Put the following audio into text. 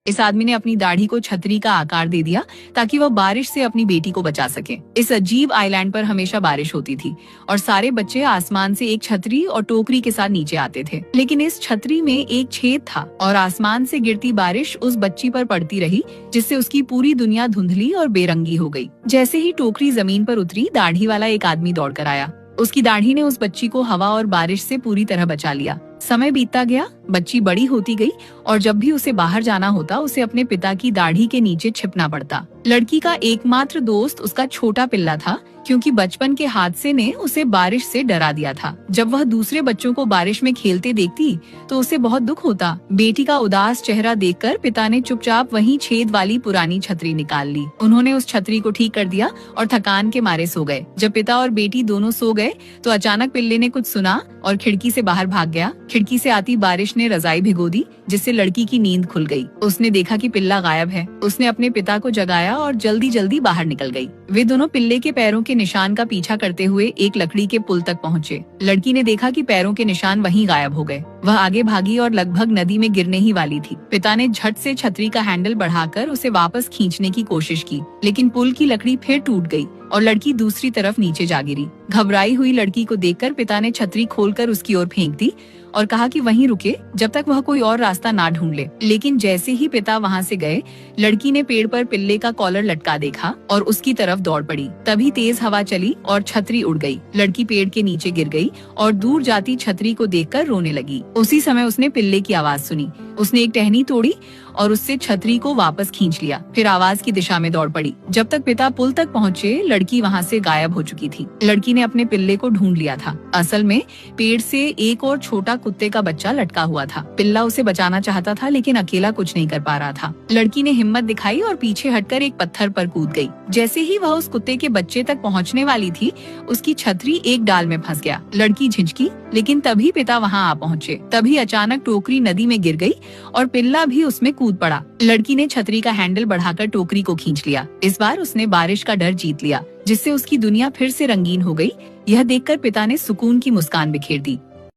इस आदमी ने अपनी दाढ़ी को छतरी का आकार दे दिया ताकि वह बारिश से अपनी बेटी को बचा सके। इस अजीब आइलैंड पर हमेशा बारिश होती थी और सारे बच्चे आसमान से एक छतरी और टोकरी के साथ नीचे आते थे। लेकिन इस छतरी में एक छेद था और आसमान से गिरती बारिश उस बच्ची पर पड़ती रही, जिससे उसकी पूरी दुनिया धुंधली और बेरंगी हो गई। जैसे ही टोकरी जमीन पर उतरी, दाढ़ी वाला एक आदमी दौड़ कर आया। उसकी दाढ़ी ने उस बच्ची को हवा और बारिश से पूरी तरह बचा लिया। समय बीतता गया, बच्ची बड़ी होती गई और जब भी उसे बाहर जाना होता, उसे अपने पिता की दाढ़ी के नीचे छिपना पड़ता। लड़की का एकमात्र दोस्त उसका छोटा पिल्ला था, क्योंकि बचपन के हादसे ने उसे बारिश से डरा दिया था। जब वह दूसरे बच्चों को बारिश में खेलते देखती तो उसे बहुत दुख होता। बेटी का उदास चेहरा देखकर पिता ने चुपचाप वहीं छेद वाली पुरानी छतरी निकाल ली। उन्होंने उस छतरी को ठीक कर दिया और थकान के मारे सो गए। जब पिता और बेटी दोनों सो गए तो अचानक पिल्ले ने कुछ सुना और खिड़की से बाहर भाग गया। खिड़की से आती बारिश ने रजाई भिगो दी, जिससे लड़की की नींद खुल गई। उसने देखा कि पिल्ला गायब है। उसने अपने पिता को जगाया और जल्दी जल्दी बाहर निकल गई। वे दोनों पिल्ले के पैरों के निशान का पीछा करते हुए एक लकड़ी के पुल तक पहुँचे। लड़की ने देखा कि पैरों के निशान वहीं गायब हो गए। वह आगे भागी और लगभग नदी में गिरने ही वाली थी। पिता ने झट से छतरी का हैंडल बढ़ाकर उसे वापस खींचने की कोशिश की, लेकिन पुल की लकड़ी फिर टूट गई और लड़की दूसरी तरफ नीचे जा गिरी। घबराई हुई लड़की को देखकर पिता ने छतरी खोलकर उसकी ओर फेंक दी और कहा कि वहीं रुके जब तक वह कोई और रास्ता ना ढूंढ ले। लेकिन जैसे ही पिता वहां से गए, लड़की ने पेड़ पर पिल्ले का कॉलर लटका देखा और उसकी तरफ दौड़ पड़ी। तभी तेज हवा चली और छतरी उड़ गई। लड़की पेड़ के नीचे गिर गई और दूर जाती छतरी को देखकर रोने लगी। उसी समय उसने पिल्ले की आवाज सुनी। उसने एक टहनी तोड़ी और उससे छतरी को वापस खींच लिया, फिर आवाज की दिशा में दौड़ पड़ी। जब तक पिता पुल तक पहुँचे, लड़की वहाँ से गायब हो चुकी थी। लड़की ने अपने पिल्ले को ढूंढ लिया था। असल में पेड़ से एक और छोटा कुत्ते का बच्चा लटका हुआ था। पिल्ला उसे बचाना चाहता था, लेकिन अकेला कुछ नहीं कर पा रहा था। लड़की ने हिम्मत दिखाई और पीछे हटकर एक पत्थर पर कूद गई। जैसे ही वह उस कुत्ते के बच्चे तक पहुँचने वाली थी, उसकी छतरी एक डाल में फंस गया। लड़की झिझकी, लेकिन तभी पिता वहाँ आ पहुँचे। तभी अचानक टोकरी नदी में गिर गई और पिल्ला भी उसमें कूद पड़ा। लड़की ने छतरी का हैंडल बढ़ाकर टोकरी को खींच लिया। इस बार उसने बारिश का डर जीत लिया, जिससे उसकी दुनिया फिर से रंगीन हो गई। यह देखकर पिता ने सुकून की मुस्कान बिखेर दी।